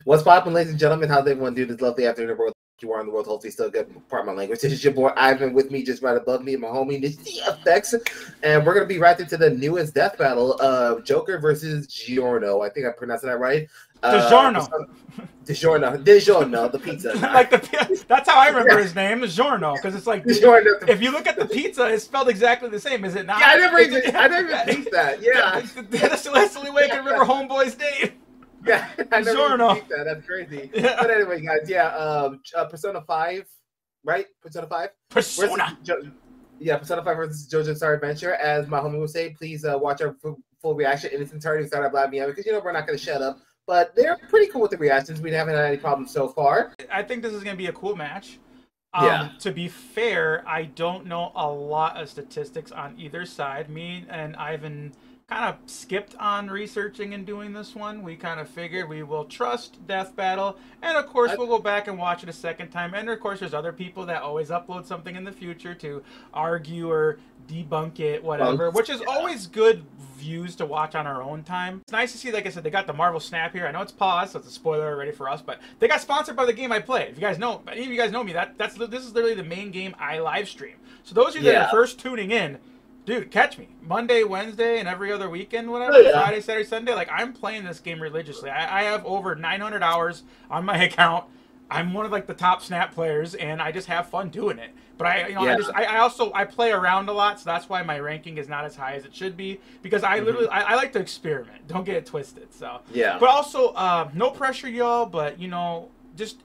What's poppin', ladies and gentlemen? How's everyone doing this lovely afternoon in the world? You are in the world, hopefully still good. Pardon my language. This is your boy Ivan with me, just right above me, and my homie, this is the Effects. And we're going to be right into the newest death battle of Joker versus Giorno. I think I pronounced that right. Giorno. Giorno, the pizza. That's how I remember his name, Giorno, because it's like, if you look at the pizza, it's spelled exactly the same, is it not? Yeah, I never even think that. Yeah. That's the only way I can remember Homeboy's name. Yeah, I never Giorno. think that. That's crazy. Yeah. But anyway, guys, Persona 5, right? Persona 5? Persona 5 versus JoJo's Bizarre Adventure. As my homie would say, please watch our full reaction in its entirety. Start up live because we're not going to shut up. But they're pretty cool with the reactions. We haven't had any problems so far. I think this is going to be a cool match. Yeah. To be fair, I don't know a lot of statistics on either side. Me and Ivan kind of skipped on researching and doing this one. We kind of figured we will trust Death Battle, and of course we'll go back and watch it a second time. And of course there's other people that always upload something in the future to argue or debunk it, whatever, which is always good views to watch on our own time. It's nice to see, like I said, they got the Marvel Snap here. I know it's paused, so it's a spoiler already for us, but they got sponsored by the game I play. If you guys know, any of you guys know me, this is literally the main game I live stream. So those of you that are first tuning in, dude, catch me Monday, Wednesday, and every other weekend, whatever. Friday, Saturday, Sunday. Like, I'm playing this game religiously. I have over 900 hours on my account. I'm one of like the top Snap players, and I just have fun doing it. But I play around a lot, so that's why my ranking is not as high as it should be. Because I literally I like to experiment. Don't get it twisted. So yeah. But also, no pressure, y'all. But just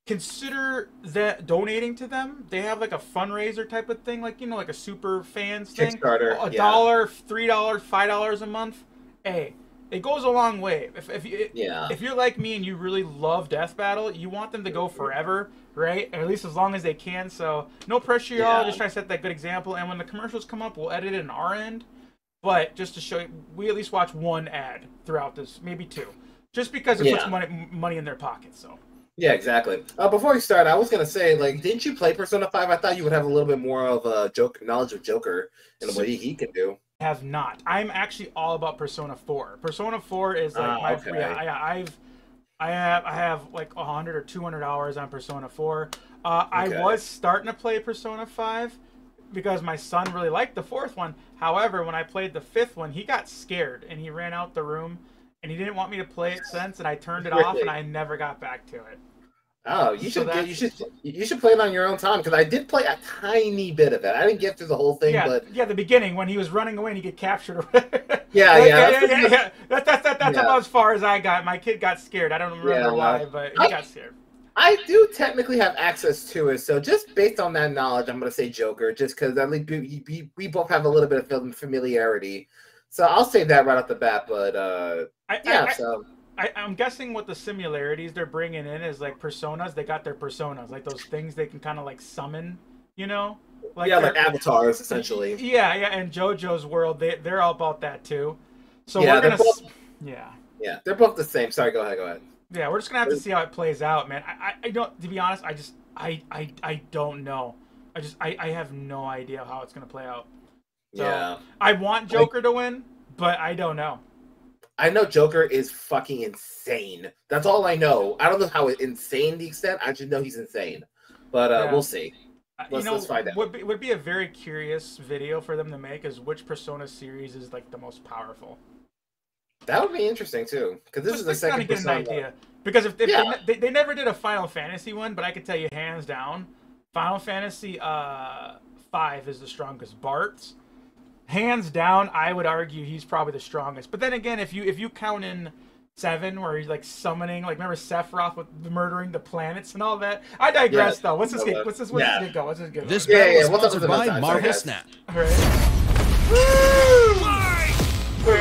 consider that donating to them. They have like a fundraiser type of thing, like like a super fans thing. Kickstarter, $1, $3, $5 a month. Hey, it goes a long way. If you're like me and you really love Death Battle, you want them to go forever, right? Or at least as long as they can. So no pressure, y'all. Just try to set that good example. And when the commercials come up, we'll edit it on our end. But just to show you, we at least watch one ad throughout this, maybe two, just because it puts money in their pockets. So. Yeah, exactly. Before we start, I was going to say, like, didn't you play Persona 5? I thought you would have a little bit more of a knowledge of Joker and what he can do. Have not. I'm actually all about Persona 4. Persona 4 is like I have like 100 or 200 hours on Persona 4. I was starting to play Persona 5 because my son really liked the fourth one. However, when I played the fifth one, he got scared and he ran out the room. And he didn't want me to play it since, and I turned it off, and I never got back to it. Oh, you should play it on your own time, because I did play a tiny bit of it. I didn't get through the whole thing, but the beginning when he was running away and he get captured. Yeah. That's about as far as I got. My kid got scared. I don't remember why, but he got scared. I do technically have access to it, so just based on that knowledge, I'm going to say Joker, just because at least we both have a little bit of familiarity. So I'll say that right off the bat, but I'm guessing what the similarities they're bringing in is like personas. They got their personas, like those things they can kind of like summon, like avatars essentially. Yeah, and JoJo's world, they're all about that too. So they're both the same. Sorry, go ahead. Yeah, we're just gonna have to see how it plays out, man. I don't, to be honest, I don't know. I have no idea how it's gonna play out. So, I want Joker to win, but I don't know. I know Joker is fucking insane. That's all I know. I don't know how insane the extent. I just know he's insane. But we'll see. Let's find out. Would be a very curious video for them to make is which Persona series is like the most powerful. That would be interesting too, because this is the second Persona. Get an idea. Because if they never did a Final Fantasy one, but I could tell you hands down, Final Fantasy 5 is the strongest. Bart's. Hands down, I would argue he's probably the strongest. But then again, if you count in 7, where he's like summoning, like remember Sephiroth with murdering the planets and all that. I digress though. What's this go? What's this good? This battle is sponsored by Marvel Snap. All right. Woo! Wait,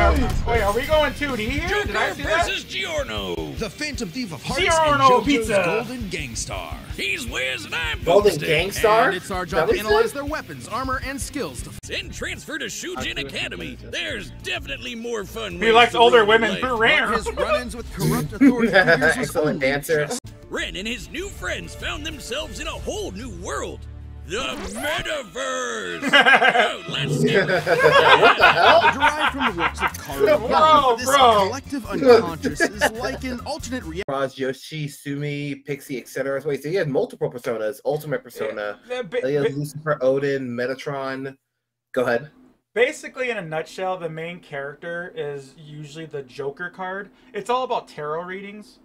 are we going 2D here? Joker Did I see that? versus Giorno. The Phantom Thief of Hearts Giorno and JoJo's pizza. Golden Gangstar. He's Wiz and I'm Golden Boomstick. Gangstar? And it's our job to analyze their weapons, armor, and skills. And transfer to Shujin Academy. There's definitely more fun. He likes older women. Rare. His run-ins with corrupt authority figures was excellent dancer. Ren and his new friends found themselves in a whole new world. The metaverse! Oh, let's get What the hell? Derived from the works of Carl Bro, Jung, this bro. collective unconscious is like an alternate reality. Raj, Yoshi, Sumi, Pixie, etc. Wait, so he had multiple personas. Ultimate persona. He has Lucifer, Odin, Metatron. Go ahead. Basically, in a nutshell, the main character is usually the Joker card. It's all about tarot readings.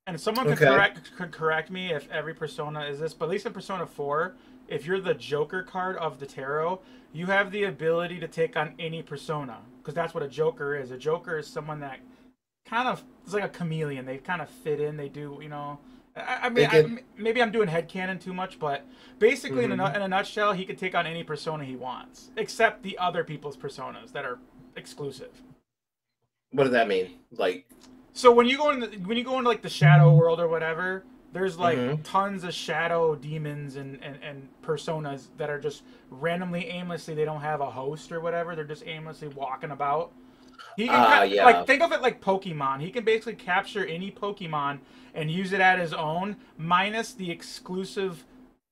And someone could correct me if every persona is this, but at least in Persona 4, if you're the Joker card of the tarot, you have the ability to take on any persona. Because that's what a Joker is. A Joker is someone that kind of is like a chameleon. They kind of fit in. They do, you know... I mean, maybe I'm doing headcanon too much, but basically, in a nutshell, he could take on any persona he wants, except the other people's personas that are exclusive. What does that mean? Like, so when you go into like the shadow world or whatever, there's like tons of shadow demons and personas that are just randomly, aimlessly. They don't have a host or whatever. They're just aimlessly walking about. He can like think of it like Pokemon. He can basically capture any Pokemon and use it at his own, minus the exclusive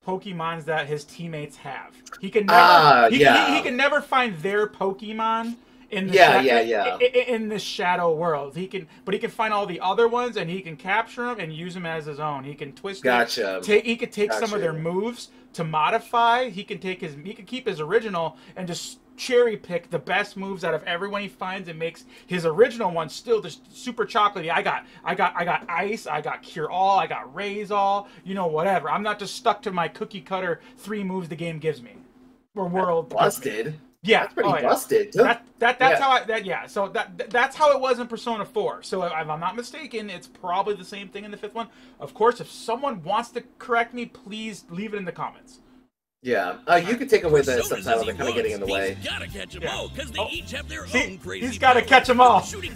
Pokemons that his teammates have. He can never, he can never find their Pokemon in the in the shadow world. He can find all the other ones and he can capture them and use them as his own. He can twist it. He could take some of their moves to modify. He can keep his original and just cherry pick the best moves out of everyone he finds and makes his original one still just super chocolatey. I got ice, I got cure all, I got raise all, you know, whatever. I'm not just stuck to my cookie cutter 3 moves the game gives me. Or world busted. Yeah, that's pretty busted. That's how it was in Persona 4. So if I'm not mistaken, it's probably the same thing in the 5th one. Of course, if someone wants to correct me, please leave it in the comments. Yeah, you can take away the subtitles. They're kind of getting in the way. He's gotta catch them all because they each have their own crazy. He's gotta catch them all. Exactly.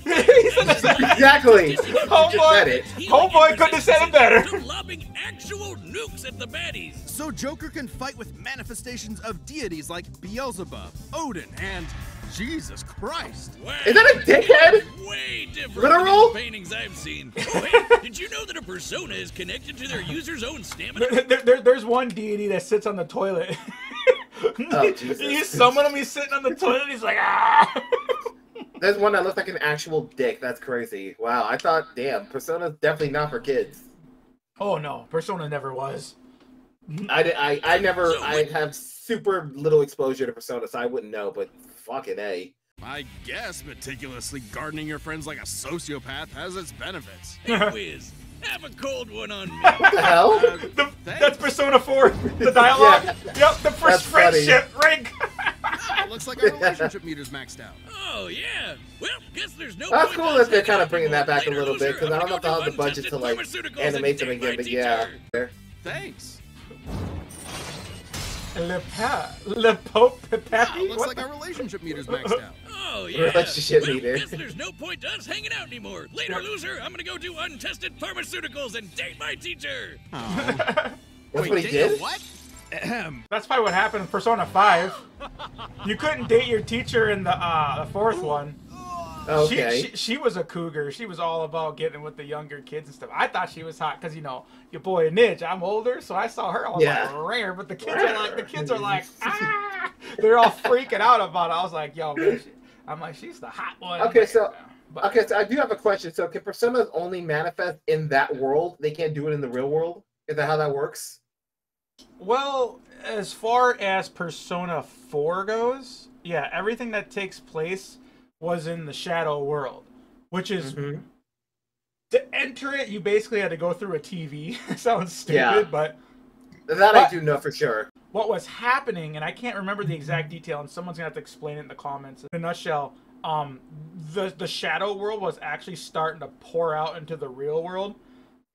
Homeboy couldn't have said it better. Lobbing actual nukes at the baddies. So Joker can fight with manifestations of deities like Beelzebub, Odin, and Jesus Christ. Wow. Is that a dickhead? Way different Literal? than the paintings I've seen. Wait, did you know that a persona is connected to their user's own stamina? There's one deity that sits on the toilet. Oh, Jesus. You summon him, he's sitting on the toilet, he's like, ah! There's one that looks like an actual dick. That's crazy. Wow, I thought, damn, Persona's definitely not for kids. Oh, no. Persona never was. I have super little exposure to Persona, so I wouldn't know, but fucking A. I guess meticulously gardening your friends like a sociopath has its benefits. Hey, Wiz, have a cold one on me. What the hell? That's Persona 4. The dialogue. Yep, the first friendship rank. It looks like our relationship meter's maxed out. Oh, yeah. Well, guess there's no That's point cool us that they're hanging kind out of bringing that back a anymore. little bit, because I don't know if they'll have the do budget to, like, untested animate them pharmaceuticals again, and but date my yeah. teacher. Thanks. Pappy? Looks like our relationship meter's maxed out. Oh, yeah. Relationship Well, meter. guess there's no point to us hanging out anymore. Later, loser, I'm gonna go do untested pharmaceuticals and date my teacher. That's Wait, what he did? What? That's probably what happened in Persona 5. You couldn't date your teacher in the 4th one. Okay. She was a cougar. She was all about getting with the younger kids and stuff. I thought she was hot because, you know, your boy Nidge. I'm older, so I saw her. I was like, rare. But the kids are like, ah! They're all freaking out about it. I was like, yo, man. I'm like, she's the hot one. Okay, so I do have a question. So can personas only manifest in that world? They can't do it in the real world? Is that how that works? Well, as far as Persona 4 goes, yeah, everything that takes place was in the shadow world, which is to enter it, you basically had to go through a TV. Sounds stupid, but I do know for sure. What was happening, and I can't remember the exact detail, and someone's gonna have to explain it in the comments. In a nutshell, the shadow world was actually starting to pour out into the real world.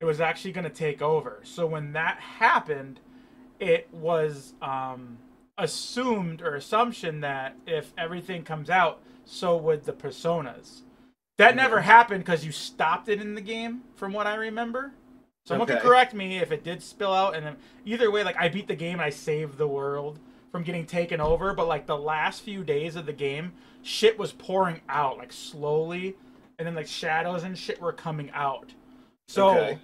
It was actually gonna take over. So when that happened, it was assumed or assumption that if everything comes out, so would the personas. That never happened because you stopped it in the game, from what I remember. Someone can correct me if it did spill out, and then either way, like, I beat the game and I saved the world from getting taken over, but like the last few days of the game, shit was pouring out, like, slowly, and then like shadows and shit were coming out. So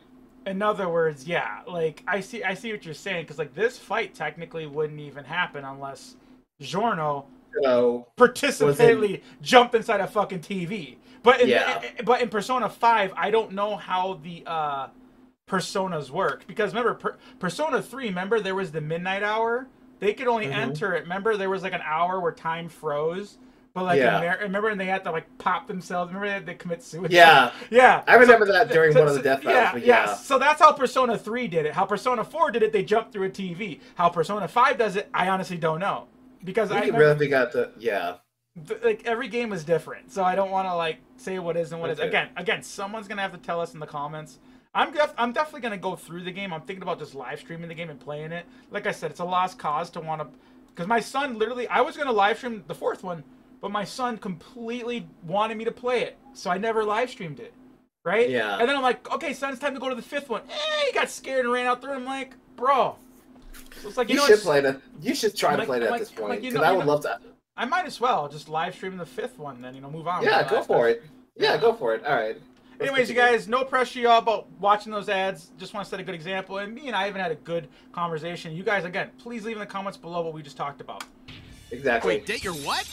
In other words, yeah, like I see what you're saying, because like this fight technically wouldn't even happen unless Giorno participatedly jumped inside a fucking TV. But in Persona 5, I don't know how the personas work, because remember Persona 3, remember there was the midnight hour. They could only enter it. Remember there was like an hour where time froze. But like, remember, and they had to like pop themselves. Remember they commit suicide. Yeah. I remember that during one of the death battles. Yeah. So that's how Persona 3 did it. How Persona 4 did it, they jumped through a TV. How Persona 5 does it, I honestly don't know, because I really got the like every game is different. So I don't want to like say what is and what is. Again, someone's gonna have to tell us in the comments. I'm definitely gonna go through the game. I'm thinking about just live streaming the game and playing it. Like I said, it's a lost cause to want to, because my son literally, I was gonna live stream the 4th one. But my son completely wanted me to play it, so I never live streamed it, right? Yeah. And then I'm like, okay, son, it's time to go to the 5th one. He got scared and ran out there. I'm like, bro. So it's like, you should play that. You should try to play that at this point, because I would love to. I might as well just live stream the 5th one, then move on. Yeah, go for it. Yeah, go for it. All right. Anyways, you guys, no pressure, y'all, about watching those ads. Just want to set a good example, and me and I even had a good conversation. You guys, again, please leave in the comments below what we just talked about. Exactly. Wait, date your what?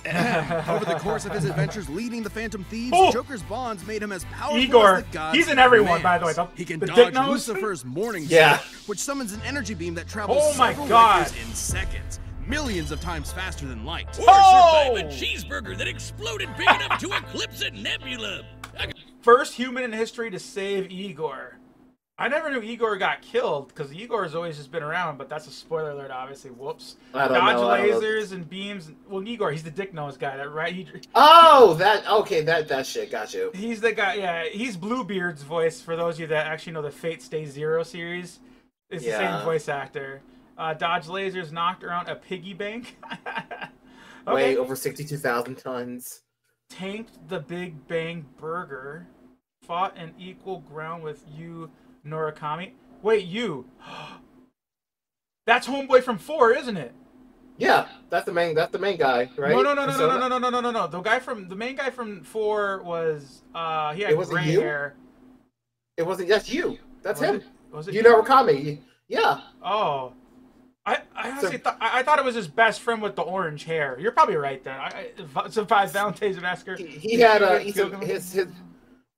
Over the course of his adventures leading the Phantom Thieves, Joker's bonds made him as powerful Igor. as the gods. He's in everyone, by the way. He can the dodge Lucifer's morning star, which summons an energy beam that travels several meters in seconds, millions of times faster than light. Or survive a cheeseburger that exploded big enough to eclipse a nebula. First human in history to save Igor. I never knew Igor got killed, because Igor's always just been around, but that's a spoiler alert, obviously. Whoops. Dodge lasers and beams. Well, Igor, he's the dick nose guy, right? That shit, got you. He's the guy, yeah. He's Bluebeard's voice, for those of you that actually know the Fate Stay Zero series. It's the same voice actor. Dodge lasers, knocked around a piggy bank. Weigh over 62,000 tons. Tanked the Big Bang Burger. Fought an equal ground with you, Norakami. Wait, you. That's Homeboy from 4, isn't it? Yeah, that's the main guy, right? No. The main guy from 4 was he had gray hair. It wasn't just you. That's him. Was it you, Norakami? Yeah. Oh. I honestly thought it was his best friend with the orange hair. You're probably right then. Survived Valentine's Massacre. He had his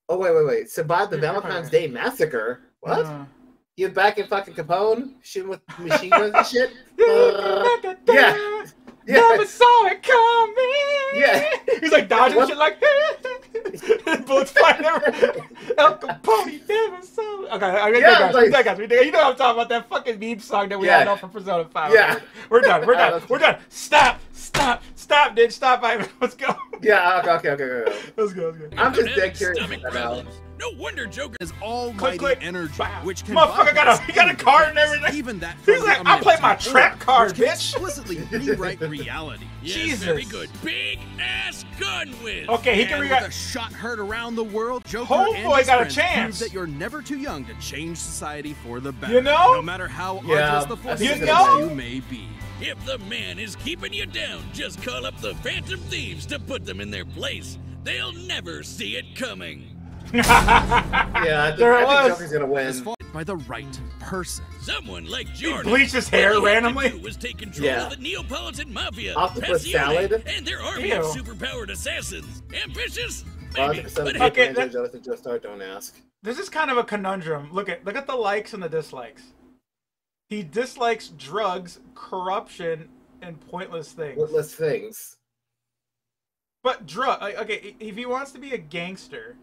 Oh, wait. Survived the Valentine's Day Massacre? What? You back in fucking Capone? Shooting with machine guns and shit? Yeah. Never saw it coming! Yeah. He's like dodging shit like bullets flying everywhere. El Capone never saw it. Okay, you know what I'm talking about, that fucking meme song that we all know from Persona 5. Yeah. We're done. Stop, dude. Stop, Ivan. Let's go. Yeah, okay. Let's go. I'm just dead curious about it. No wonder Joker is almighty energy, which can he got a card and everything. Even that he's like, I play my trap card, bitch. Explicitly rewrite reality. Yes, Jesus. Very good. Big ass gun whiz. Okay, he can rewrite. With a shot heard around the world, Joker Homeboy got a chance. Proves that you're never too young to change society for the better. You know? No matter how arduous the forces you may be. If the man is keeping you down, just call up the Phantom Thieves to put them in their place. They'll never see it coming. I think Joker's gonna win. By the right person. Someone like Giorno. He bleached his hair randomly. Was take control of the Neapolitan Mafia. Octopus salad. And their army of superpowered assassins. Ambitious? Maybe. Don't ask. This is kind of a conundrum. Look at the likes and the dislikes. He dislikes drugs, corruption, and pointless things. But okay, if he wants to be a gangster,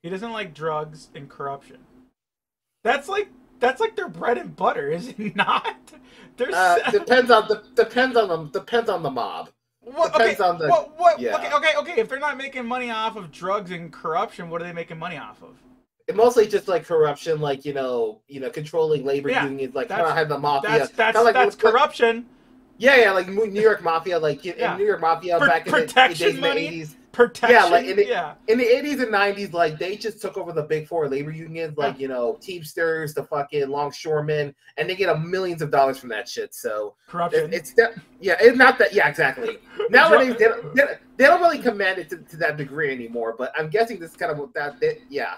he doesn't like drugs and corruption. That's like their bread and butter, is it not? Depends on the mob. Okay. If they're not making money off of drugs and corruption, what are they making money off of? Mostly just like corruption, like controlling labor unions, like kind of have the mafia. That's corruption. Yeah, like New York Mafia, like in New York Mafia back in the days in the 80s. Protection. Yeah, like in the 80s and 90s, like they just took over the big four labor unions, like Teamsters, the fucking longshoremen, and they get millions of dollars from that shit. So corruption. It's not that. Yeah, exactly. Nowadays they don't really command it to that degree anymore. But I'm guessing this is kind of that. Yeah.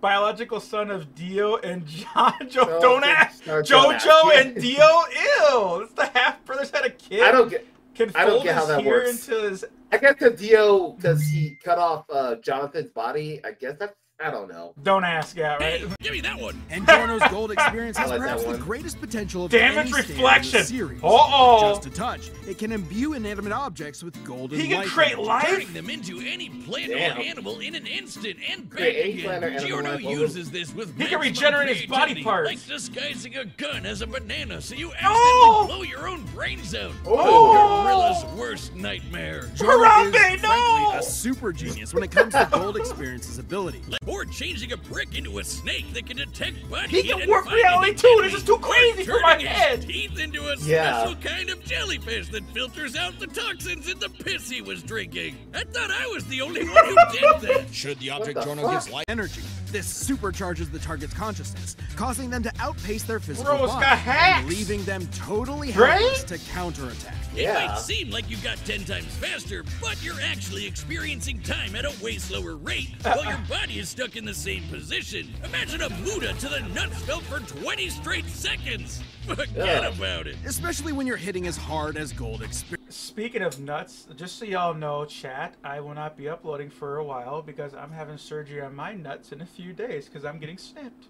Biological son of Dio and Jojo. No, don't ask. Jojo and Dio. Ew. It's the half brothers had a kid. I don't get. Can I don't get how that works. Into his... I guess the Dio, because he cut off Jonathan's body. I guess that's. I don't know. Don't ask, yeah, right? Hey, give me that one. And Giorno's gold experience has like perhaps the greatest potential of damage any reflection. Series. Uh-oh. Just a touch, it can imbue inanimate objects with golden light. He can create life? Turning them into any plant or animal in an instant and back Create again. Giorno uses this with he can regenerate his body parts. like disguising a gun as a banana so you accidentally blow your own brains out. Oh. Gorilla's worst nightmare. Giorno is, frankly, a super genius when it comes to gold experience's ability. Or changing a brick into a snake that can detect body he heat can and work find reality any too. enemy. This is too crazy for my Turning head. his teeth into a special kind of jellyfish that filters out the toxins in the piss he was drinking. I thought I was the only one who did that. Should the object Giorno gives light energy, this supercharges the target's consciousness, causing them to outpace their physical Bro's body, got hacks. and leaving them totally Right? helpless to counterattack. It might seem like you got 10 times faster, but you're actually experiencing time at a way slower rate while your body is stuck in the same position. Imagine a Buddha to the nuts felt for 20 straight seconds. Forget about it. Especially when you're hitting as hard as gold experience. Speaking of nuts, just so y'all know, chat, I will not be uploading for a while because I'm having surgery on my nuts in a few days because I'm getting snipped.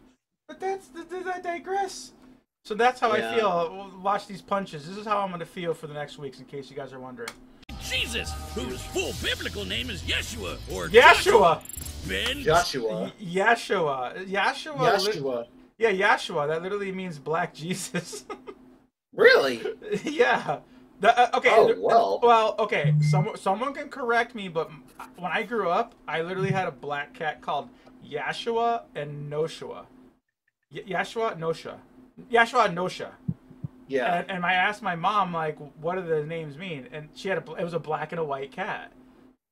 But I digress. So that's how I feel. Watch these punches. This is how I'm going to feel for the next weeks, in case you guys are wondering. Jesus, whose full biblical name is Yeshua, or Yeshua. Ben. Joshua. Yeshua. Yeshua. Yeah, Yeshua. That literally means Black Jesus. Really? Yeah. Okay. Oh, well. Well, okay. Someone can correct me, but when I grew up, I literally had a black cat called Yashua and Noshua. Yashua, Nosha. Yashua and Nosha. Yeah. And I asked my mom, like, what do the names mean? And she had it was a black and a white cat.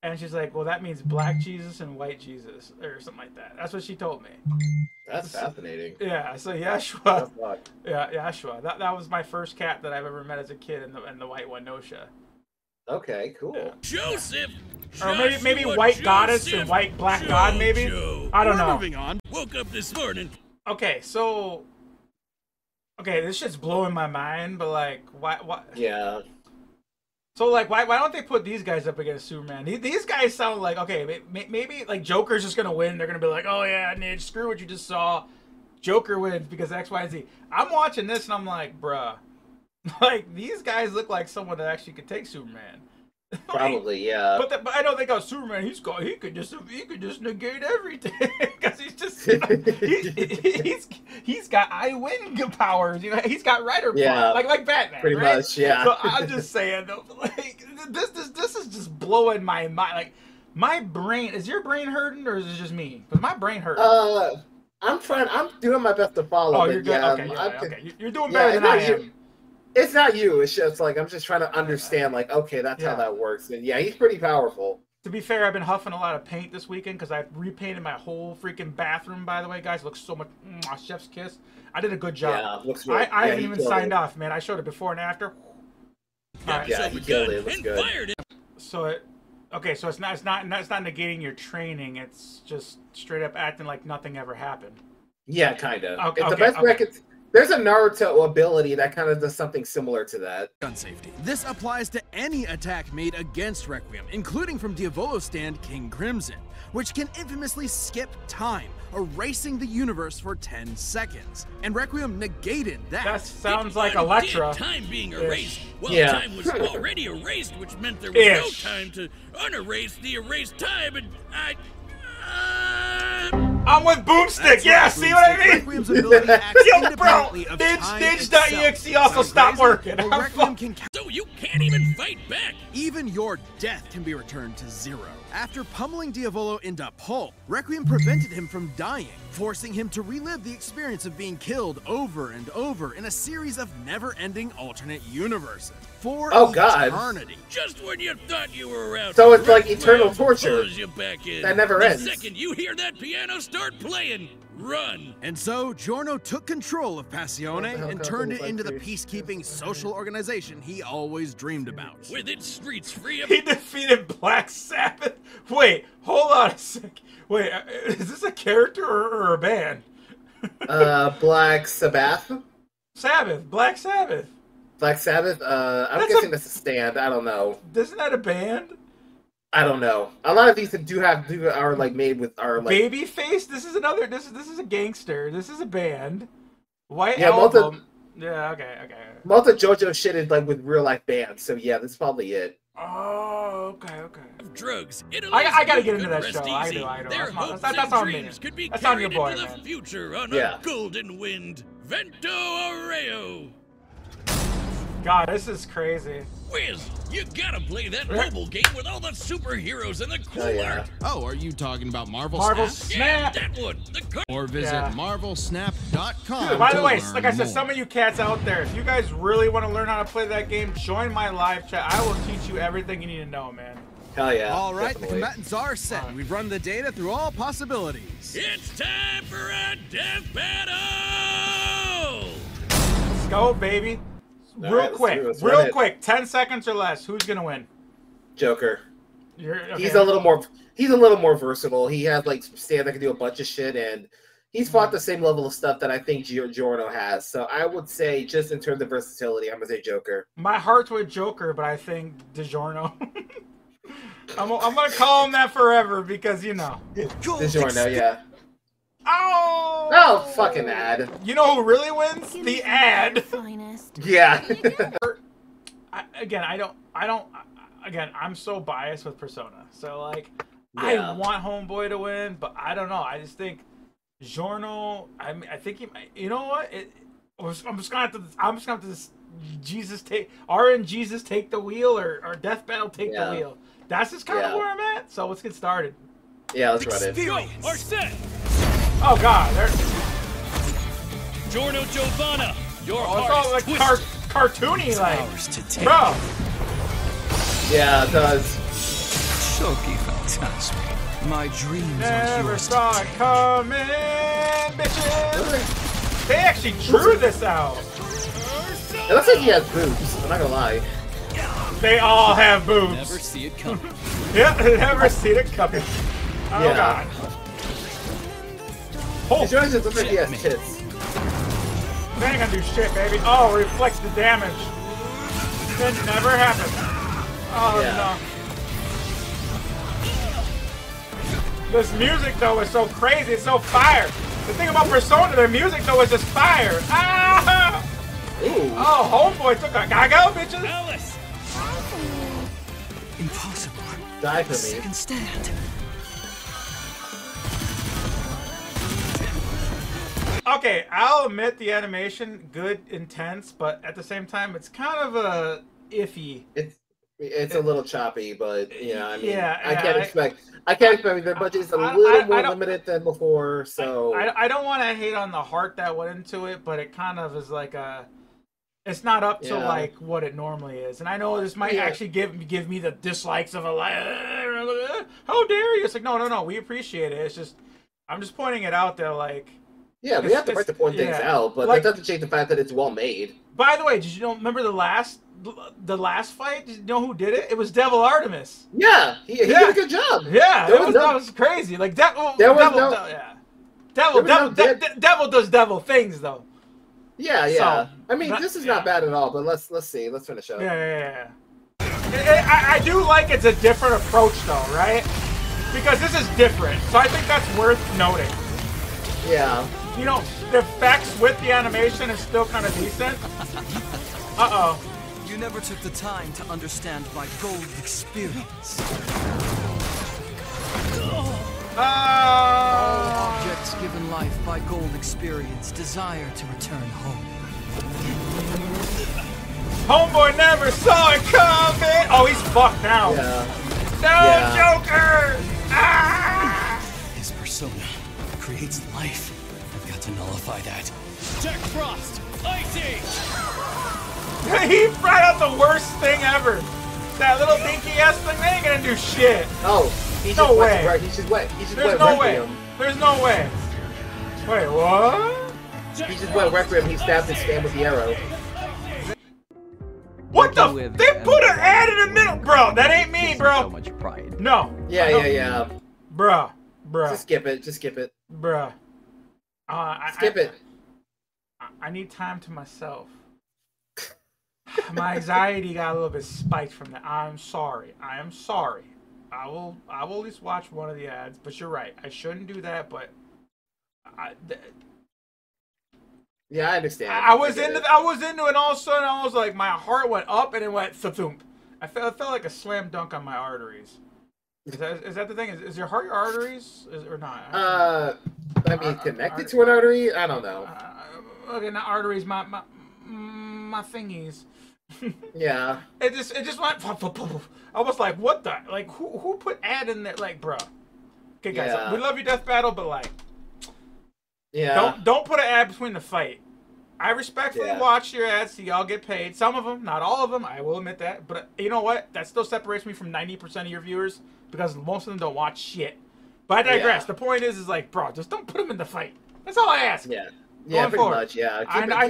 And she's like, well, that means Black Jesus and White Jesus, or something like that. That's what she told me. That's fascinating. Yeah, so Yashua. Yeah, Yashua. That was my first cat that I've ever met as a kid, and the white one, Nosha. Okay, cool. Yeah. Joseph. Or maybe white goddess and white black god, maybe? I don't know. Moving on. Woke up this morning. Okay, so... Okay, this shit's blowing my mind, but like, why? Yeah. So like, why don't they put these guys up against Superman? These guys sound like, okay, maybe like Joker's just gonna win. They're gonna be like, oh yeah, Nidge, screw what you just saw. Joker wins because X, Y, and Z. I'm watching this and I'm like, bruh, like these guys look like someone that actually could take Superman. Probably, yeah. But I don't think Superman. He could just negate everything because he's just he's got I win powers. You know, he's got writer power, like Batman. Pretty right? much, yeah. So I'm just saying though, like this is just blowing my mind. Like my brain, is your brain hurting or is it just me? Because my brain hurts. I'm doing my best to follow. Oh, you're good. Yeah, Okay. You're doing better than I am. It's not you. It's just like I'm just trying to understand. Like, okay, that's how that works. And yeah, he's pretty powerful. To be fair, I've been huffing a lot of paint this weekend because I repainted my whole freaking bathroom. By the way, guys, it looks so much chef's kiss. I did a good job. Yeah, looks good. I haven't even signed off, man. I showed it before and after. Yeah, you killed it. It looks good. So it's not negating your training. It's just straight up acting like nothing ever happened. Yeah, kind of. Okay, the best way I could. There's a Naruto ability that kind of does something similar to that. Gun safety. This applies to any attack made against Requiem, including from Diavolo's stand King Crimson, which can infamously skip time, erasing the universe for 10 seconds. And Requiem negated that. That sounds like Elektra. Time being erased. Well, time was already erased, which meant there was no time to unerase the erased time, and I'm with Boomstick, yeah, see what I mean? Yo, bro, Nidge.exe also stopped working. So you can't even fight back. Even your death can be returned to 0. After pummeling Diavolo into pulp, Requiem prevented him from dying, forcing him to relive the experience of being killed over and over in a series of never-ending alternate universes. For eternity. Just when you thought you were out. So it's like eternal torture. You back in. That never ends. The second you hear that piano start playing, run. And so, Giorno took control of Passione hell and kind of turned it like into the this? peacekeeping social organization he always dreamed about. With its streets free of He defeated Black Sabbath. Wait, hold on a sec. Wait, is this a character or a band? Black Sabbath. Sabbath, Black Sabbath. Black Sabbath. I'm That's guessing that's a stand. I don't know. Isn't that a band? I don't know. A lot of these are like made with are like Babyface. This is another. This is a gangster. This is a band. White Yeah, Album. Yeah. Okay. most of JoJo shit is like with real life bands. So yeah, that's probably it. Oh. Okay. drugs. I gotta get into that show. I do. Their That's hopes that's and on me. dreams could be That's on carried your boy, into the man. future on Yeah. a golden wind. Vento Arreo. God, this is crazy. Wiz, you gotta play that mobile game with all the superheroes and the cool Oh, yeah. art. Oh, are you talking about Marvel Marvel Snap? Yeah, Snap. that one. The Or visit Yeah. marvelsnap.com. Dude, by to the way, learn like I said, more. some of you cats out there, if you guys really want to learn how to play that game, join my live chat. I will teach you everything you need to know, man. Hell yeah. All right, definitely. the combatants are set. We've run the data through all possibilities. It's time for a death battle! Let's go, baby. All Real right, let's quick, do it. Let's run real it. quick. 10 seconds or less. Who's gonna win? Joker. Okay. He's a little more versatile. He has like some stand that can do a bunch of shit, and he's fought the same level of stuff that I think Giorno has. So I would say, just in terms of versatility, I'm gonna say Joker. My heart's with Joker, but I think DiGiorno. I'm gonna call him that forever because you know. DiGiorno, yeah. Oh! Oh, fucking ad. You know who really wins? The ad. Finest. Yeah. I'm so biased with Persona. So like, Yeah. I want Homeboy to win, but I don't know. I just think Giorno. I think he might. You know what? I'm just gonna have to. Jesus take the wheel, or Death Battle take the wheel. That's just kind of where I'm at. So let's get started. Yeah, let's run it. Go, or set! Oh God, there. Giorno Giovanna, your Oh, it's heart all is like twisted. cartoony, like, Ours to take. bro. Yeah, it does. Shoki fantastic. My dreams are Never yours saw to it take. coming, bitches. They actually drew this out. It looks like he has boobs. I'm not gonna lie. They all have boobs. Never see it coming. Yep, never seen it coming. Oh Yeah. God. Oh, It just looks like he has tits. they ain't gonna do shit, baby. Oh, reflects the damage. That never happened. Oh Yeah. no. This music though is so crazy. It's so fire. The thing about Persona, their music though is just fire. Ah! Ooh. Oh, Homeboy took a gago, bitches. Alice! Impossible. Die for me. Second stand. Okay, I'll admit the animation, good, intense, but at the same time, it's kind of a iffy. It's a little choppy, but yeah, I mean, Yeah, I yeah, can't expect their budget is a I little more don't- limited than before. So I don't want to hate on the heart that went into it, but it kind of is like it's not up to Yeah. like what it normally is. And I know this might Yeah. actually give me the dislikes of how dare you? It's like no, we appreciate it. It's just I'm just pointing it out there, like. yeah, we have the right to point things yeah. out, but Like- that doesn't change the fact that it's well made. By the way, did you know? Remember the last fight? Did you know who did it? It was Devil Artemis. Yeah, he Yeah. did a good job. Yeah, There that was was crazy. Like Devil, There was Devil, no- yeah. Devil does devil things though. Yeah. So, I mean, that- this is yeah. not bad at all. But let's see. Let's finish up. Yeah. I do like it's a different approach though, right? Because this is different, so I think that's worth noting. Yeah. You know, the effects with the animation is still kind of decent. Uh-oh. You never took the time to understand my gold experience. Objects given life by gold experience desire to return home. Homeboy never saw it coming. Oh, he's fucked now. Yeah. No, Yeah. Joker! Ah! His persona creates life. I've got to nullify that. Jack Frost! Ice Age! He brought out the worst thing ever. That little dinky ass thing, they ain't gonna do shit. Oh, he just No went way. right. He just went. He just There's went no right way. for him. There's no way. Wait, what? He just went Requiem. He stabbed his fan with the arrow. What the? They put an ad in the middle, bro. That ain't me, bro. So much pride. No. Yeah. Bruh. Just skip it. Just skip it. Bruh. Skip it. I need time to myself. My anxiety got a little bit spiked from that. I'm sorry. I am sorry. I will at least watch one of the ads. But you're right. I shouldn't do that. But yeah, I understand. I was into it, and all of a sudden I was like, my heart went up and it went thump. I felt like a slam dunk on my arteries. Is that the thing? Is your heart your arteries or not? I mean, connected to an artery? I don't know. Okay, not arteries. My thingies. Yeah. It just went. I was like, what the? Like, who put ad in there? Like, bro. Okay, guys, Yeah. we love you, Death Battle, but like, Yeah. don't put an ad between the fight. I respectfully watch your ads, so y'all get paid. Some of them, not all of them. I will admit that. But you know what? That still separates me from 90% of your viewers because most of them don't watch shit. But I digress. Yeah. The point is like, bro, just don't put them in the fight. That's all I ask. Yeah. Going Pretty forward. much. Yeah. I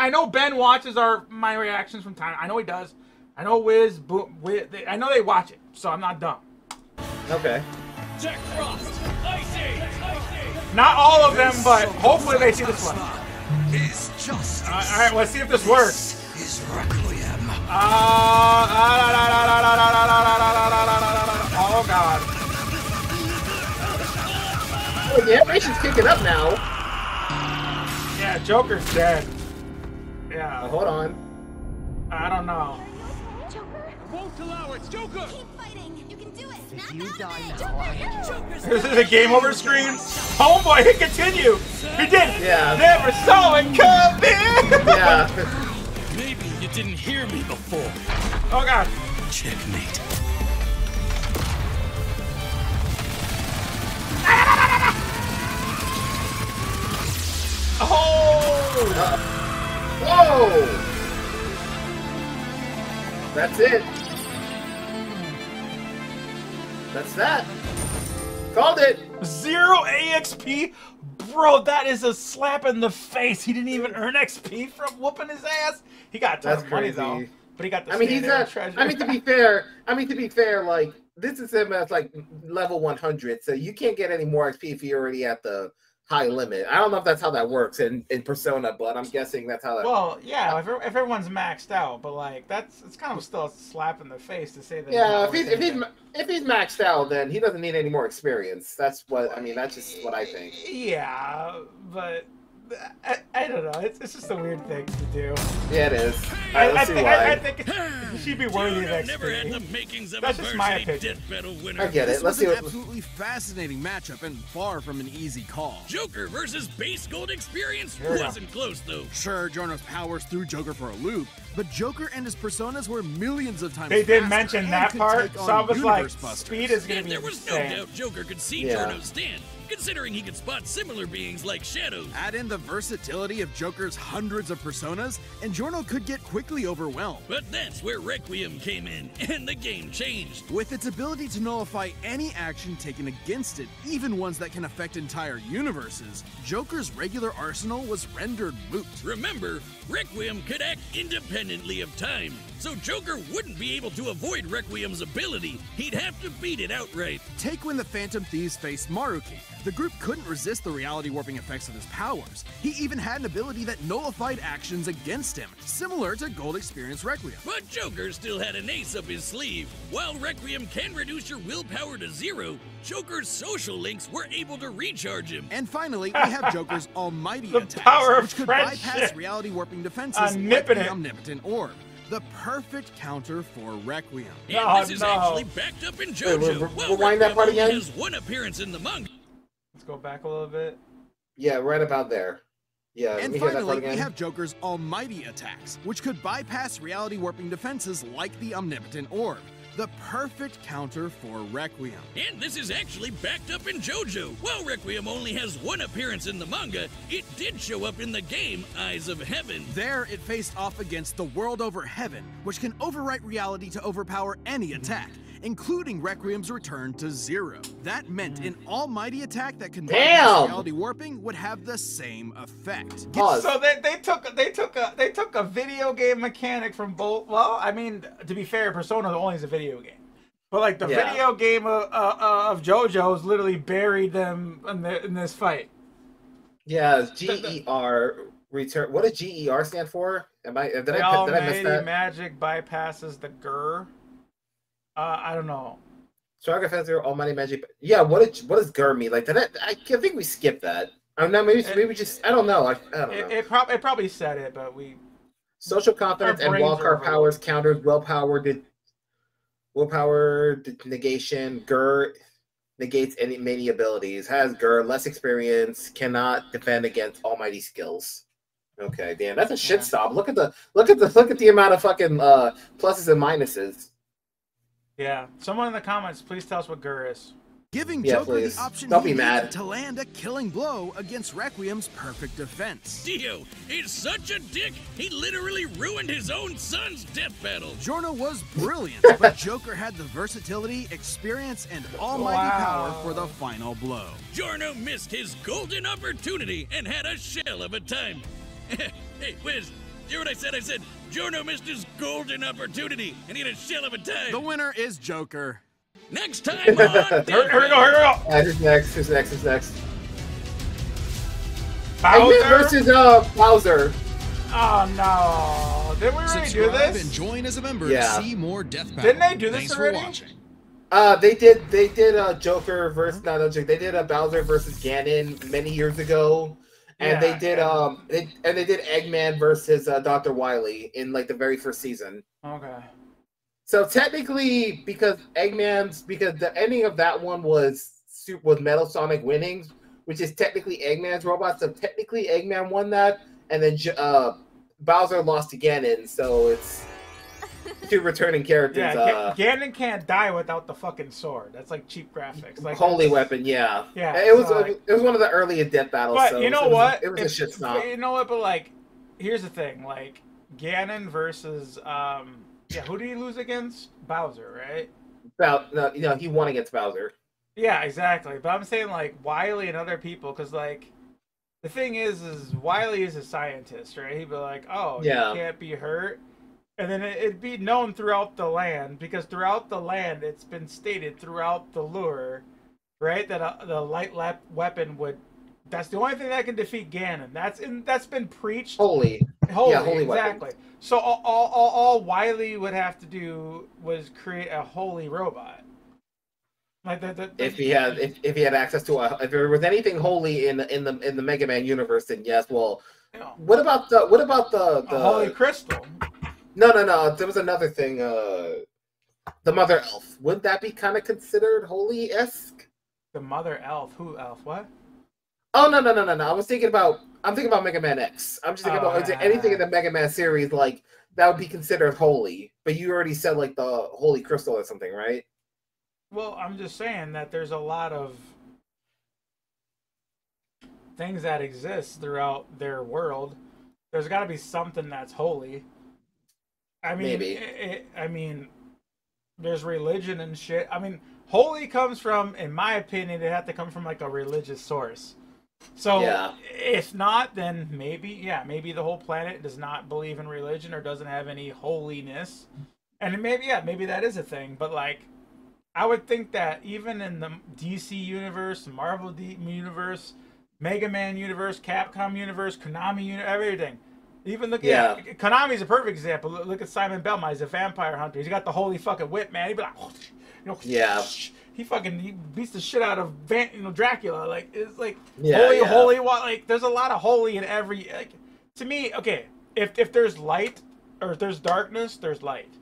know Ben watches my reactions from time. I know he does. I know Wiz. I know they watch it, so I'm not dumb. Okay. Jack Frost, Icy. Not all of them, but hopefully they see this one. Is justice. All right, let's see if this works. Is requiem. Oh God. Oh, the animation's kicking up now. Yeah, Joker's dead. Yeah. Hold on. I don't know. Joker, Won't allow it, Joker. keep fighting. You can do it. If Snap you out die of it. now, Joker. This is a game over screen. Homeboy, hit continue. He did. Yeah. Never saw it coming. Yeah. Maybe you didn't hear me before. Oh God. Checkmate. Oh. Whoa. That's it. That's that. Called it. 0 AXP? Bro, that is a slap in the face. He didn't even earn XP from whooping his ass. He got a ton That's of money crazy. though. But he got the I mean, he's standard not. treasure. I mean, to be fair, like this is him as like level 100, so you can't get any more XP if you're already at the high limit. I don't know if that's how that works in Persona, but I'm guessing that's how that. Well, yeah, if everyone's maxed out, but like it's kind of still a slap in the face to say that. Yeah, if he's maxed out, then he doesn't need any more experience. That's what I mean. That's just what I think. Yeah, but I don't know. It's just a weird thing to do. Yeah, it is. Let's see why. I think he should be worthy of Giorno never had the XP. makings of That's a just my varsity opinion. death battle winner. I get This it. Let's was see an what. absolutely fascinating matchup and far from an easy call. Joker versus base gold experience Here we go. wasn't close though. Sure, Giorno's powers threw Joker for a loop, but Joker and his personas were millions of times They did faster mention and that could part, take so on I was like, universe busters. speed is gonna And be there was no insane. doubt Joker could see Yeah. Giorno's stand, considering he could spot similar beings like shadows. Add in the versatility of Joker's hundreds of personas, and Giorno could get quickly overwhelmed. But that's where Requiem came in, and the game changed. With its ability to nullify any action taken against it, even ones that can affect entire universes, Joker's regular arsenal was rendered moot. Remember, Requiem could act independently of time, so Joker wouldn't be able to avoid Requiem's ability. He'd have to beat it outright. Take when the Phantom Thieves faced Maruki. The group couldn't resist the reality warping effects of his powers. He even had an ability that nullified actions against him, similar to Gold Experience Requiem. But Joker still had an ace up his sleeve. While Requiem can reduce your willpower to 0, Joker's social links were able to recharge him. And finally, we have Joker's almighty The attacks, power of which could friendship. bypass reality warping defenses like Omnipotent. the Omnipotent Orb. The perfect counter for Requiem. And No, this is no. actually backed up in JoJo. While rewind that Requiem part only again? has one appearance in the manga. Let's go back a little bit. Yeah, right about there. Yeah. let And me hear that finally, part we again. have Joker's almighty attacks, which could bypass reality warping defenses like the Omnipotent Orb. The perfect counter for Requiem. And this is actually backed up in JoJo. While Requiem only has one appearance in the manga, it did show up in the game Eyes of Heaven. There, it faced off against the World Over Heaven, which can overwrite reality to overpower any attack. including Requiem's return to 0. That meant an almighty attack that combined Damn! reality warping would have the same effect. Pause. So they took a video game mechanic from both. Well, I mean, to be fair, Persona only is a video game, but like the video game of JoJo's literally buried them in this fight. Yeah, GER return. What does GER stand for? Did I miss that? Magic bypasses the GER. I don't know. Stronger Fencer, Almighty Magic. Yeah, what does GER mean? Like that? I think we skipped that. I don't know. Maybe just I don't know. I don't know. It probably said it, but we. Social confidence and wildcard powers counters willpower negation. GER negates many abilities. Has GER less experience. Cannot defend against almighty skills. Okay, damn, that's a shit stop. Look at the amount of fucking pluses and minuses. Yeah, someone in the comments, please tell us what GER is. Giving Joker the option Don't he be mad. needed to land a killing blow against Requiem's perfect defense. Dio is such a dick, he literally ruined his own son's death battle. Giorno was brilliant, but Joker had the versatility, experience, and almighty power for the final blow. Giorno missed his golden opportunity and had a shell of a time. Hey, Wiz, hear what I said? I said Giorno missed his golden opportunity and he had a shell of a time. The winner is Joker. Next time on Here we go. Who's next? Bowser versus Bowser. Oh no! Didn't we already do Subscribe this? and join as a member Yeah. to see more Death Battle. Didn't they do this Thanks already? for watching. They did Joker versus they did Bowser versus Ganon many years ago. And they did they did Eggman versus Dr. Wily in like the very first season. Okay. So technically, because the ending of that one was Metal Sonic winning, which is technically Eggman's robot. So technically, Eggman won that, and then Bowser lost to Ganon. So it's two returning characters. Yeah, Ganon can't die without the fucking sword. That's like cheap graphics. Like holy weapon, yeah. Yeah. It was one of the earliest death battles. But so you know what? It was a shit stop. You know what? But like, here's the thing. Like Ganon versus who did he lose against? Bowser, right? He won against Bowser. Yeah, exactly. But I'm saying like Wily and other people, because like the thing is Wily is a scientist, right? He'd be like, oh, you can't be hurt. And then it'd be known throughout the land, because throughout the land, it's been stated throughout the lure, right, that the light weapon would. That's the only thing that can defeat Ganon. That's been preached. Holy exactly. weapon. So all Wily would have to do was create a holy robot. Like if he had access to if there was anything holy in the Mega Man universe, then yes. Well, what about the holy crystal? No. There was another thing. The Mother Elf. Wouldn't that be kind of considered holy-esque? The Mother Elf. Who elf? What? Oh no. I'm thinking about Mega Man X. I'm just thinking about is there anything in the Mega Man series like that would be considered holy. But you already said like the Holy Crystal or something, right? Well, I'm just saying that there's a lot of things that exist throughout their world. There's got to be something that's holy. I mean, maybe. There's religion and shit. I mean, holy comes from, in my opinion, it had to come from like a religious source. So if not, then maybe the whole planet does not believe in religion or doesn't have any holiness. And maybe that is a thing. But like, I would think that even in the DC universe, Marvel universe, Mega Man universe, Capcom universe, Konami universe, everything. Even look at Konami's a perfect example. Look at Simon Belmont. He's a vampire hunter. He's got the holy fucking whip, man. He'd be like, he beats the shit out of Dracula. Like it's like holy. Like there's a lot of holy in every. Like, to me, okay, if there's light or if there's darkness, there's light.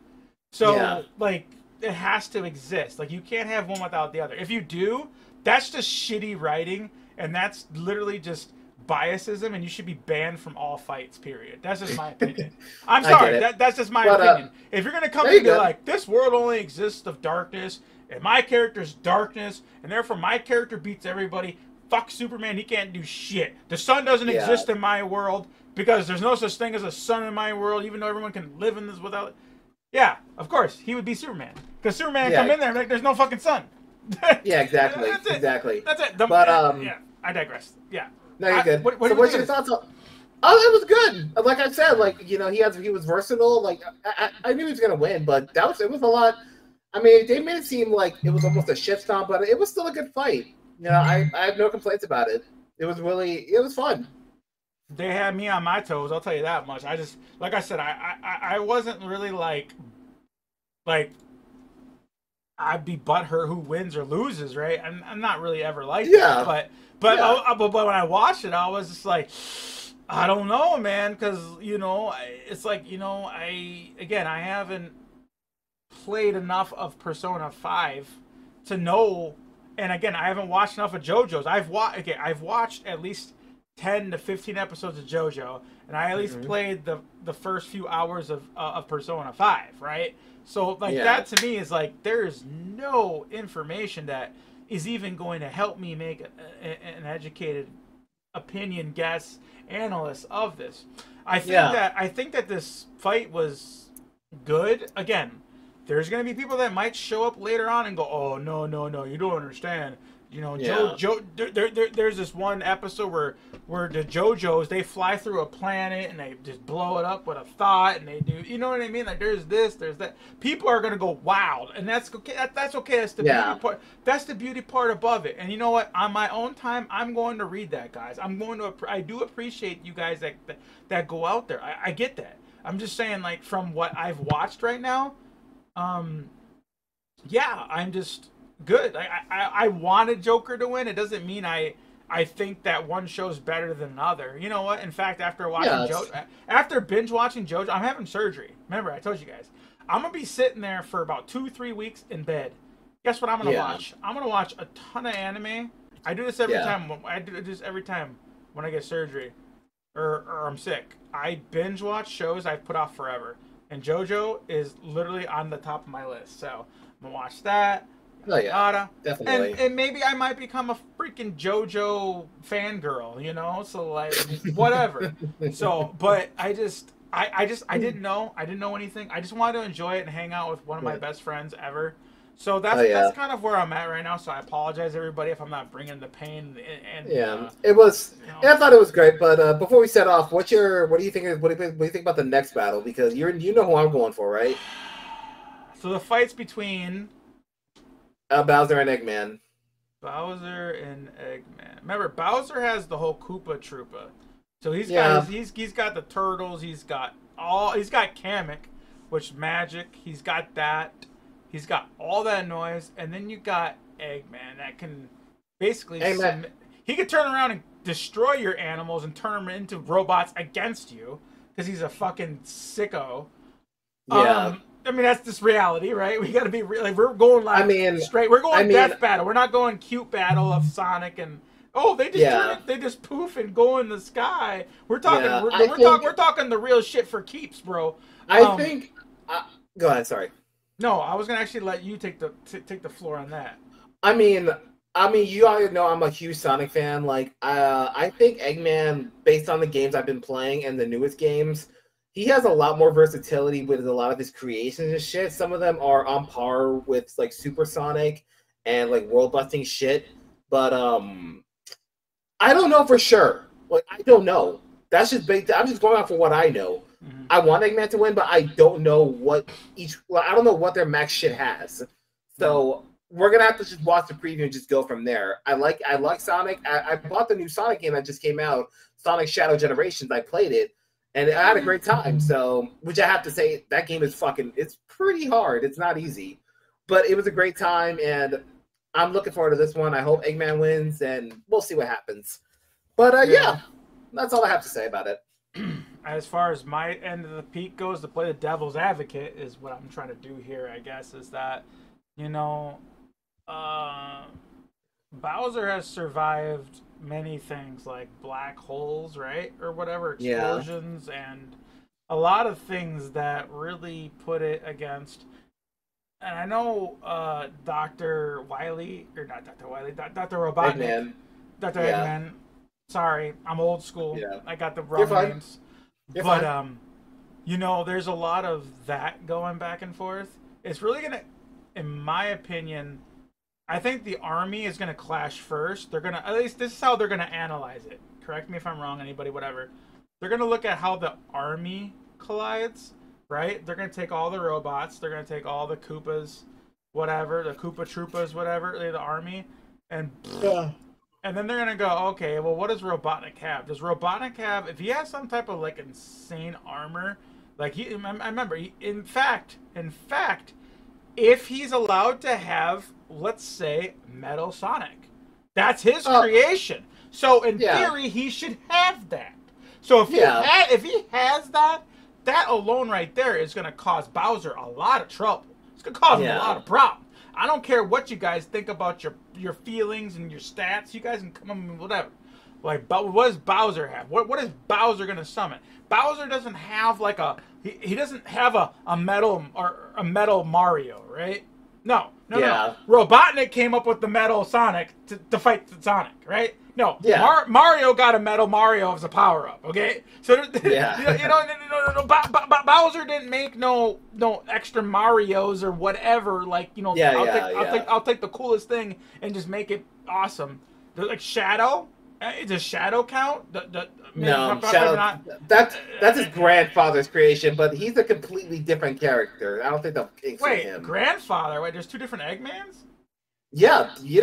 So like it has to exist. Like you can't have one without the other. If you do, that's just shitty writing, and that's literally just biasism, and you should be banned from all fights, period. That's just my opinion. I'm sorry, that's just my opinion. If you're gonna come and be like, this world only exists of darkness, and my character's darkness, and therefore my character beats everybody, fuck Superman, he can't do shit. The sun doesn't exist in my world, because there's no such thing as a sun in my world, even though everyone can live in this without it. Yeah, of course, he would be Superman. Because Superman Yeah. come in there and like, there's no fucking sun. Yeah, exactly. That's it. Exactly. That's it. But yeah, I digress. Yeah. No, you're good. What So do you what's think your of this? thoughts on? Oh, it was good. Like I said, like he was versatile. Like I knew he was gonna win, but it was a lot. I mean, they made it seem like it was almost a shitstorm, but it was still a good fight. I have no complaints about it. It was fun. They had me on my toes. I'll tell you that much. I just, like I said, I wasn't really like I'd be butthurt who wins or loses, right? I'm not really ever like Yeah. that. But when I watched it, I was just like, I don't know, man, because it's like I haven't played enough of Persona 5 to know, and again, I haven't watched enough of JoJo's. I've watched at least 10 to 15 episodes of JoJo, and I at least played the first few hours of Persona 5, right? So that to me is like there's no information that is even going to help me make an educated opinion, guess, analyst of this. I think that this fight was good. Again, there's going to be people that might show up later on and go, "Oh, no, you don't understand." There's this one episode where the JoJos, they fly through a planet and they just blow it up with a thought, and they do, you know what I mean? Like there's this, there's that. People are gonna go wild, and that's okay. That's okay. That's the beauty part. That's the beauty part above it. And you know what? On my own time, I'm going to read that, guys. I do appreciate you guys that go out there. I get that. I'm just saying, like from what I've watched right now, yeah, I'm just good. I wanted Joker to win. It doesn't mean I think that one show's better than another. You know what? In fact, after binge watching JoJo, I'm having surgery. Remember, I told you guys. I'm gonna be sitting there for about 2-3 weeks in bed. Guess what I'm gonna watch? I'm gonna watch a ton of anime. I do this every time. I do this every time when I get surgery or I'm sick. I binge watch shows I've put off forever, and JoJo is literally on the top of my list. So I'm gonna watch that. Oh yeah, definitely. And maybe I might become a freaking JoJo fangirl, so like whatever. So, but I didn't know anything. I just wanted to enjoy it and hang out with one of my best friends ever. So that's kind of where I'm at right now. So I apologize everybody if I'm not bringing the pain and it was. I thought it was great. But before we set off, what do you think? What do you think about the next battle? Because you know who I'm going for, right? So the fight's between Bowser and Eggman. Bowser and Eggman. Remember, Bowser has the whole Koopa Troopa. So he's got he's got the turtles. He's got Kamek, which magic. He's got that. He's got all that noise, and then you got Eggman that can basically he could turn around and destroy your animals and turn them into robots against you because he's a fucking sicko. Yeah. I mean, that's just reality, right? We got to be like we're going straight. We're going death battle. We're not going cute battle of Sonic and they just poof and go in the sky. We're talking we're talking the real shit for keeps, bro. I think. Go ahead. Sorry. No, I was gonna actually let you take the floor on that. I mean, you already know I'm a huge Sonic fan. Like, I think Eggman, based on the games I've been playing and the newest games, he has a lot more versatility with a lot of his creations and shit. Some of them are on par with like Super Sonic and like world busting shit. But I don't know for sure. Like, I don't know. That's just I'm just going off for what I know. Mm-hmm. I want Eggman to win, but I don't know I don't know what their max shit has. So we're gonna have to just watch the preview and just go from there. I like Sonic. I bought the new Sonic game that just came out, Sonic Shadow Generations. I played it, and I had a great time. So, which I have to say, that game is it's pretty hard. It's not easy, but it was a great time, and I'm looking forward to this one. I hope Eggman wins, and we'll see what happens. But yeah, that's all I have to say about it. As far as my end of the peak goes, to play the devil's advocate is what I'm trying to do here, I guess, is that, Bowser has survived many things like black holes, right? Or whatever, explosions, and a lot of things that really put it against. And I know Dr. Wily, or not Dr. Wily, Dr. Robotnik. Eggman. Dr. Eggman. Sorry, I'm old school. Yeah. I got the wrong names. You're fine. There's a lot of that going back and forth. It's really gonna. in my opinion, I think the army is going to clash first. They're going to, at least this is how they're going to analyze it. Correct me if I'm wrong, anybody, whatever. They're going to look at how the army collides, right? They're going to take all the robots. They're going to take all the Koopas, whatever, the Koopa Troopas, whatever, the army, and then they're going to go, okay, well, what does Robotnik have? Does Robotnik have, if he has some type of, like, insane armor, like, I remember, in fact, if he's allowed to have, let's say, Metal Sonic, that's his creation. So in theory, he should have that. So if he has that, that alone right there is going to cause Bowser a lot of trouble. It's going to cause him a lot of problems. I don't care what you guys think about your feelings and your stats. You guys can come up with whatever. Like, what does Bowser have? What is Bowser going to summon? Bowser doesn't have like he doesn't have a metal or a metal Mario, right? No. Robotnik came up with the metal Sonic to fight the Sonic, right? No. Mario got a metal Mario as a power up, okay? So Bowser didn't make no extra Marios or whatever. Like, I'll take the coolest thing and just make it awesome. Like Shadow. Does Shadow count? No, Shadow. That's his grandfather's creation, but he's a completely different character. I don't think they'll include him. Grandfather? Wait, there's two different Eggmans? Yeah, you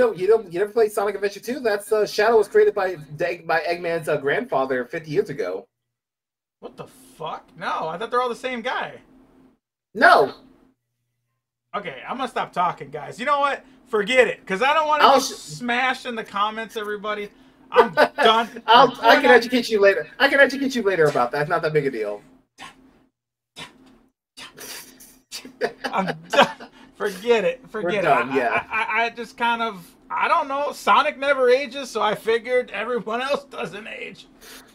never played Sonic Adventure 2? That's Shadow was created by Eggman's grandfather 50 years ago. What the fuck? No, I thought they're all the same guy. No. Okay, I'm gonna stop talking, guys. You know what? Forget it, because I don't want to smash in the comments, everybody. I'm done. I can educate you later. I can educate you later about that. It's not that big a deal. I'm done. Forget it. Forget it. Done, yeah. I just kind of, I don't know. Sonic never ages, so I figured everyone else doesn't age.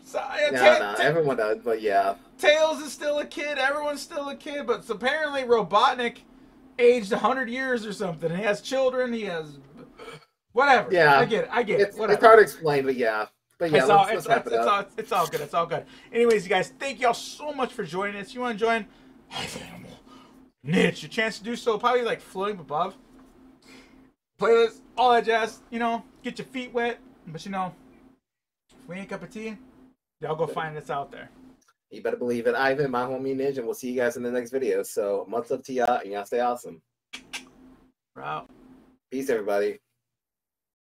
So, no, everyone does, but yeah. Tails is still a kid. Everyone's still a kid, but apparently Robotnik aged 100 years or something. He has children. He has whatever. Yeah, I get it. It's hard to explain, but yeah. But yeah, let's wrap it up. It's all good. It's all good. Anyways, you guys, thank y'all so much for joining us. You want to join? Niche, your chance to do so. Probably like floating above. Playlist, all that jazz. Get your feet wet. But if we ain't cup of tea, y'all go find us out there. You better believe it. Ivan, my homie Ninja, and we'll see you guys in the next video. So much love to y'all, and y'all stay awesome. We're out. Peace, everybody.